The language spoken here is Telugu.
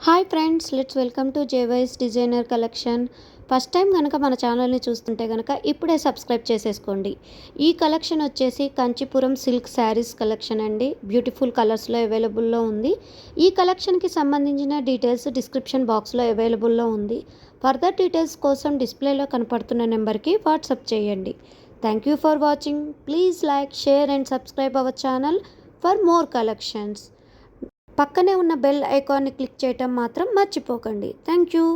Hi friends, let's welcome to జేవైస్ డిజైనర్ కలెక్షన్. ఫస్ట్ టైం కనుక మన ఛానల్ని చూస్తుంటే కనుక ఇప్పుడే సబ్స్క్రైబ్ చేసేసుకోండి. ఈ కలెక్షన్ వచ్చేసి కంచిపురం సిల్క్ శారీస్ కలెక్షన్ అండి. బ్యూటిఫుల్ కలర్స్లో అవైలబుల్లో ఉంది. ఈ కలెక్షన్కి సంబంధించిన డీటెయిల్స్ డిస్క్రిప్షన్ బాక్స్లో అవైలబుల్లో ఉంది. ఫర్దర్ డీటెయిల్స్ కోసం డిస్ప్లేలో కనపడుతున్న నెంబర్కి వాట్సాప్ చేయండి. Thank you for watching. Please like, share and subscribe our channel for more collections. పక్కనే ఉన్న బెల్ ఐకాన్ని క్లిక్ చేయటం మాత్రం మర్చిపోకండి. Thank you.